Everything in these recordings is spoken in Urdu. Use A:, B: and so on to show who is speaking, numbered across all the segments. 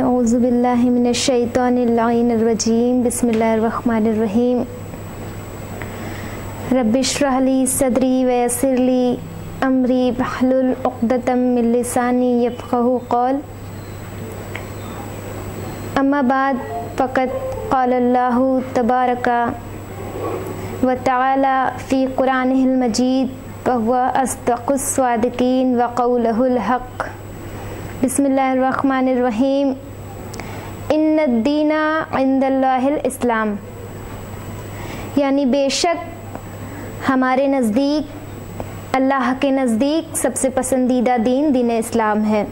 A: اعوذ باللہ من الشیطان اللعین الرجیم بسم اللہ الرحمن الرحیم رب اشرح لی صدری ویسر لی امری واحلل عقدۃ من لسانی یفقہوا قول اما بعد فقد قال اللہ تبارک و تعالی فی قرآنہ المجید وهو اصدق الصادقین وقولہ الحق بسم اللہ الرحمن الرحیم ان الدین عند اللہ الاسلام، یعنی بے شک ہمارے نزدیک، اللہ کے نزدیک سب سے پسندیدہ دین دین اسلام ہے۔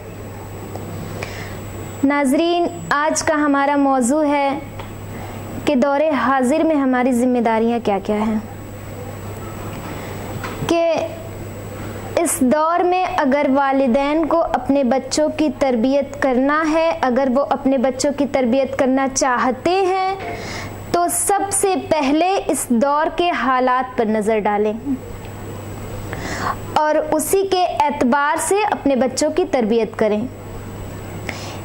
A: ناظرین، آج کا ہمارا موضوع ہے کہ دور حاضر میں ہماری ذمہ داریاں کیا کیا ہیں، کہ اس دور میں اگر والدین کو اپنے بچوں کی تربیت کرنا ہے، اگر وہ اپنے بچوں کی تربیت کرنا چاہتے ہیں تو سب سے پہلے اس دور کے حالات پر نظر ڈالیں اور اسی کے اعتبار سے اپنے بچوں کی تربیت کریں،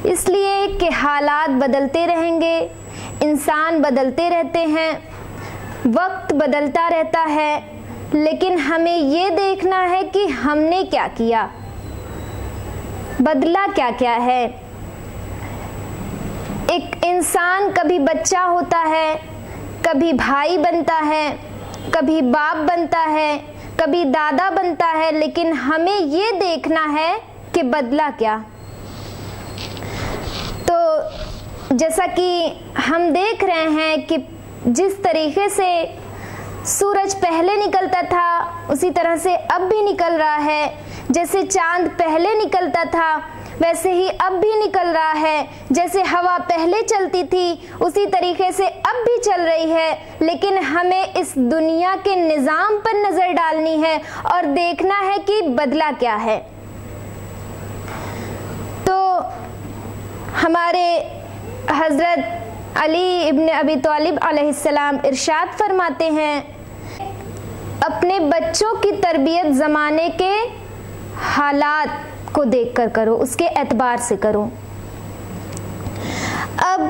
A: اس لیے کہ حالات بدلتے رہیں گے، انسان بدلتے رہتے ہیں، وقت بدلتا رہتا ہے، لیکن ہمیں یہ دیکھنا ہے کہ ہم نے کیا کیا، بدلا کیا کیا ہے۔ ایک انسان کبھی بچہ ہوتا ہے، کبھی بھائی بنتا ہے، کبھی باپ بنتا ہے، کبھی دادا بنتا ہے، لیکن ہمیں یہ دیکھنا ہے کہ بدلا کیا۔ تو جیسا کہ ہم دیکھ رہے ہیں کہ جس طریقے سے سورج پہلے نکلتا تھا اسی طرح سے اب بھی نکل رہا ہے، جیسے چاند پہلے نکلتا تھا ویسے ہی اب بھی نکل رہا ہے، جیسے ہوا پہلے چلتی تھی اسی طریقے سے اب بھی چل رہی ہے، لیکن ہمیں اس دنیا کے نظام پر نظر ڈالنی ہے اور دیکھنا ہے کہ بدلا کیا ہے۔ تو ہمارے حضرت علی ابن ابی طالب علیہ السلام ارشاد فرماتے ہیں، اپنے بچوں کی تربیت زمانے کے حالات کو دیکھ کر کرو، اس کے اعتبار سے کرو۔ اب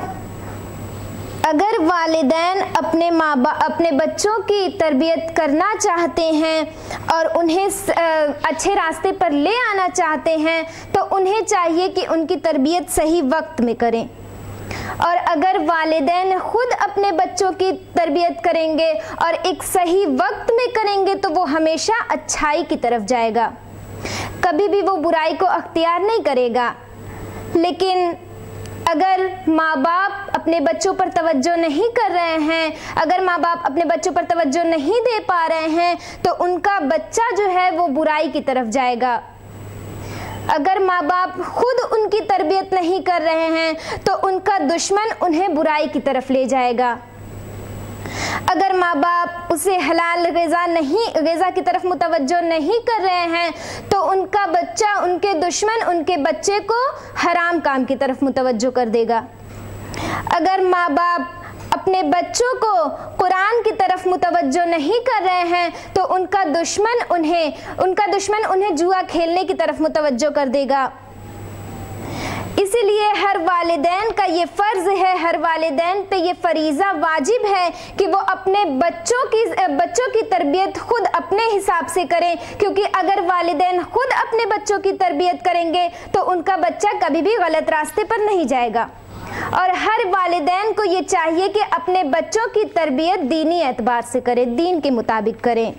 A: اگر والدین اپنے بچوں کی تربیت کرنا چاہتے ہیں اور انہیں اچھے راستے پر لے آنا چاہتے ہیں تو انہیں چاہیے کہ ان کی تربیت صحیح وقت میں کریں، اور اگر والدین خود اپنے بچوں کی تربیت کریں گے اور ایک صحیح وقت میں کریں گے تو وہ ہمیشہ اچھائی کی طرف جائے گا، کبھی بھی وہ برائی کو اختیار نہیں کرے گا۔ لیکن اگر ماں باپ اپنے بچوں پر توجہ نہیں کر رہے ہیں، اگر ماں باپ اپنے بچوں پر توجہ نہیں دے پا رہے ہیں تو ان کا بچہ جو ہے وہ برائی کی طرف جائے گا۔ اگر ماں باپ خود ان کی تربیت نہیں کر رہے ہیں تو ان کا دشمن انہیں برائی کی طرف لے جائے گا۔ اگر ماں باپ اسے حلال غذا کی طرف متوجہ نہیں کر رہے ہیں تو ان کا بچہ، ان کے دشمن ان کے بچے کو حرام کام کی طرف متوجہ کر دے گا۔ اگر ماں باپ اپنے بچوں کو قرآن کی طرف متوجہ نہیں کر رہے ہیں تو ان کا دشمن انہیں جوا کھیلنے کی طرف متوجہ کر دے گا۔ اسی لیے ہر والدین کا یہ فرض ہے، ہر والدین پہ یہ فریضہ واجب ہے کہ وہ اپنے بچوں کی تربیت خود اپنے حساب سے کریں، کیونکہ اگر والدین خود اپنے بچوں کی تربیت کریں گے تو ان کا بچہ کبھی بھی غلط راستے پر نہیں جائے گا۔ اور ہر والدین کو یہ چاہیے کہ اپنے بچوں کی تربیت دینی اعتبار سے کریں، دین کے مطابق کریں،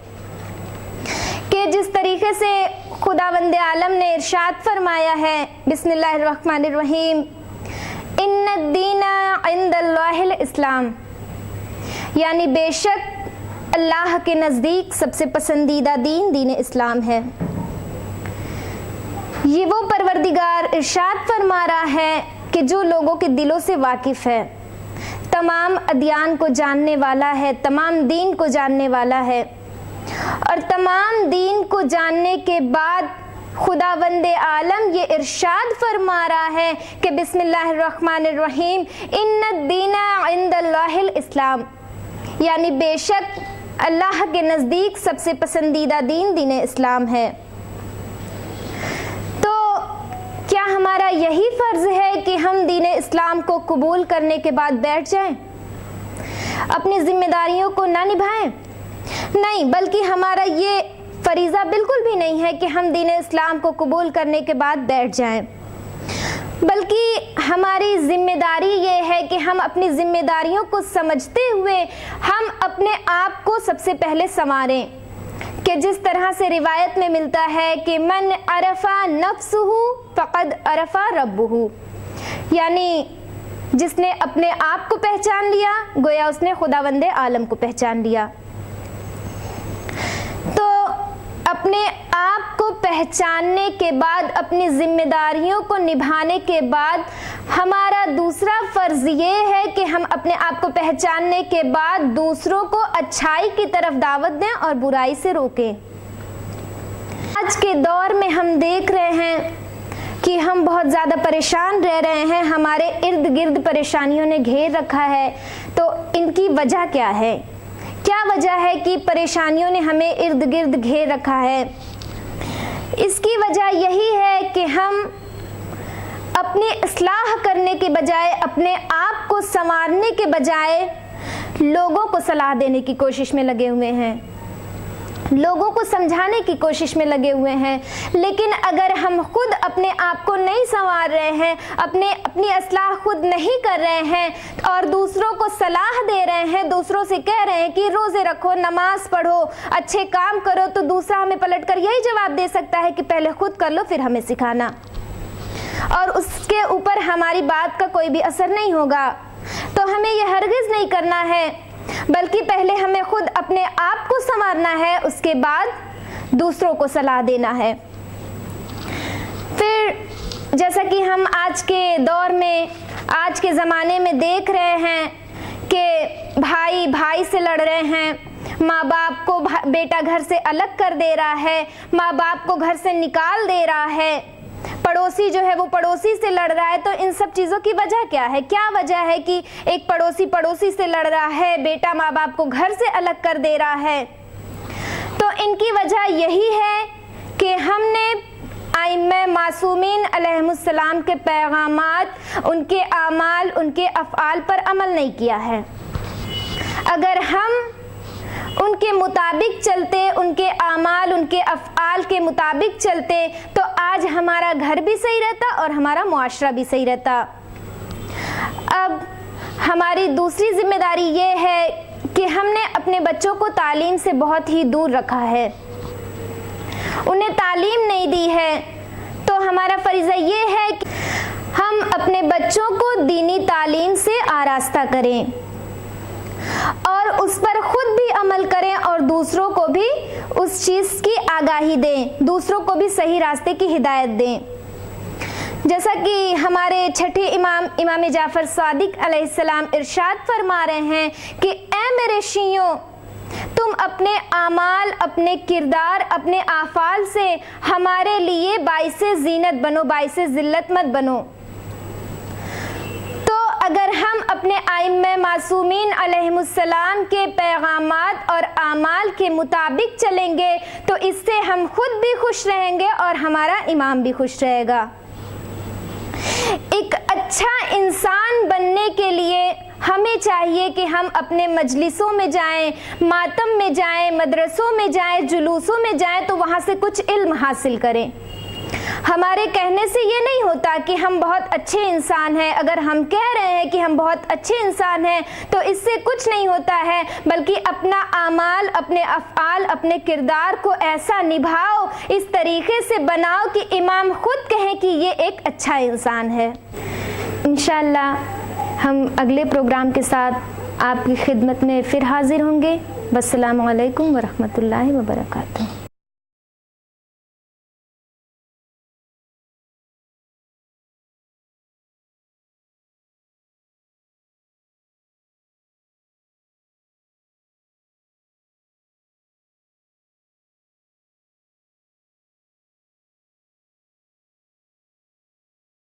A: کہ جس طریقے سے خداوند عالم نے ارشاد فرمایا ہے، بسم اللہ الرحمن الرحیم، ان الدین عند اللہ الاسلام، یعنی بے شک اللہ کے نزدیک سب سے پسندیدہ دین دین اسلام ہے۔ یہ وہ پروردگار ارشاد فرما رہا ہے کہ جو لوگوں کے دلوں سے واقف ہے، تمام ادیان کو جاننے والا ہے، تمام دین کو جاننے والا ہے، اور تمام دین کو جاننے کے بعد خداوند عالم یہ ارشاد فرما رہا ہے کہ بسم اللہ الرحمن الرحیم، ان الدین عند اللہ الاسلام، یعنی بے شک اللہ کے نزدیک سب سے پسندیدہ دین دین اسلام ہے۔ تو کیا ہم ہمارا یہی فرض ہے کہ ہم دین اسلام کو قبول کرنے کے بعد بیٹھ جائیں، اپنی ذمہ داریوں کو نہ نبھائیں؟ نہیں، بلکہ ہمارا یہ فریضہ بالکل بھی نہیں ہے کہ ہم دین اسلام کو قبول کرنے کے بعد بیٹھ جائیں، بلکہ ہماری ذمہ داری یہ ہے کہ ہم اپنی ذمہ داریوں کو سمجھتے ہوئے ہم اپنے آپ کو سب سے پہلے سنواریں، کہ جس طرح سے روایت میں ملتا ہے کہ من عرف نفسہ فقد عرف ربہ، یعنی جس نے اپنے آپ کو پہچان لیا گویا اس نے خداوند عالم کو پہچان لیا۔ تو اپنے آپ کو پہچاننے کے بعد، اپنی ذمہ داریوں کو نبھانے کے بعد ہمارا دوسرا فرض یہ ہے کہ ہم اپنے آپ کو پہچاننے کے بعد دوسروں کو اچھائی کی طرف دعوت دیں اور برائی سے روکیں۔ آج کے دور میں ہم دیکھ رہے ہیں کہ ہم بہت زیادہ پریشان رہ رہے ہیں، ہمارے ارد گرد پریشانیوں نے گھیر رکھا ہے۔ تو ان کی وجہ کیا ہے؟ کیا وجہ ہے کہ پریشانیوں نے ہمیں ارد گرد گھیر رکھا ہے؟ اس کی وجہ یہی ہے کہ ہم اپنی اصلاح کرنے کے بجائے، اپنے آپ کو سنوارنے کے بجائے لوگوں کو صلاح دینے کی کوشش میں لگے ہوئے ہیں، لوگوں کو سمجھانے کی کوشش میں لگے ہوئے ہیں۔ لیکن اگر ہم خود اپنے آپ کو نہیں سنوار رہے ہیں، اپنی اصلاح خود نہیں کر رہے ہیں اور دوسروں کو صلاح دے رہے ہیں، دوسروں سے کہہ رہے ہیں کہ روزے رکھو، نماز پڑھو، اچھے کام کرو، تو دوسرا ہمیں پلٹ کر یہی جواب دے سکتا ہے کہ پہلے خود کر لو پھر ہمیں سکھانا، اور اس کے اوپر ہماری بات کا کوئی بھی اثر نہیں ہوگا۔ تو ہمیں یہ ہرگز نہیں کرنا ہے، بلکہ پہلے ہمیں خود اپنے آپ کو سنوارنا ہے، اس کے بعد دوسروں کو صلاح دینا ہے۔ پھر جیسا کہ ہم آج کے دور میں، آج کے زمانے میں دیکھ رہے ہیں کہ بھائی بھائی سے لڑ رہے ہیں، ماں باپ کو بیٹا گھر سے الگ کر دے رہا ہے، ماں باپ کو گھر سے نکال دے رہا ہے، پڑوسی جو ہے وہ پڑوسی سے لڑ رہا ہے۔ تو ان سب چیزوں کی وجہ کیا ہے؟ کیا وجہ ہے کہ ایک پڑوسی سے لڑ رہا ہے، بیٹا ماں باپ کو گھر سے الگ کر دے رہا ہے؟ تو ان کی وجہ یہی ہے کہ ہم نے ائمہ معصومین علیہم السلام کے پیغامات، ان کے اعمال، ان کے افعال پر عمل نہیں کیا ہے۔ اگر ہم ان کے مطابق چلتے، ان کے اعمال، ان کے افعال کے مطابق چلتے، تو آج ہمارا گھر بھی صحیح رہتا اور ہمارا معاشرہ بھی صحیح رہتا۔ اب ہماری دوسری ذمہ داری یہ ہے کہ ہم نے اپنے بچوں کو تعلیم سے بہت ہی دور رکھا ہے، انہیں تعلیم نہیں دی ہے۔ تو ہمارا فریضہ یہ ہے کہ ہم اپنے بچوں کو دینی تعلیم سے آراستہ کریں اور اس پر خود بھی عمل کریں اور دوسروں کو بھی اس چیز کی آگاہی دیں، دوسروں کو بھی صحیح راستے کی ہدایت دیں۔ جیسا کہ ہمارے چھٹے امام جعفر صادق علیہ السلام ارشاد فرما رہے ہیں کہ اے میرے شیعوں، تم اپنے اعمال، اپنے کردار، اپنے افعال سے ہمارے لیے باعث زینت بنو، باعث ذلت مت بنو۔ اگر ہم اپنے ائمہ معصومین علیہم السلام کے پیغامات اور اعمال کے مطابق چلیں گے تو اس سے ہم خود بھی خوش رہیں گے اور ہمارا امام بھی خوش رہے گا۔ ایک اچھا انسان بننے کے لیے ہمیں چاہیے کہ ہم اپنے مجلسوں میں جائیں، ماتم میں جائیں، مدرسوں میں جائیں، جلوسوں میں جائیں تو وہاں سے کچھ علم حاصل کریں۔ ہمارے کہنے سے یہ نہیں ہوتا کہ ہم بہت اچھے انسان ہیں۔ اگر ہم کہہ رہے ہیں کہ ہم بہت اچھے انسان ہیں تو اس سے کچھ نہیں ہوتا ہے، بلکہ اپنا اعمال، اپنے افعال، اپنے کردار کو ایسا نبھاؤ، اس طریقے سے بناؤ کہ امام خود کہیں کہ یہ ایک اچھا انسان ہے۔ انشاءاللہ ہم اگلے پروگرام کے ساتھ آپ کی خدمت میں پھر حاضر ہوں گے۔ والسلام علیکم ورحمۃ اللہ وبرکاتہ۔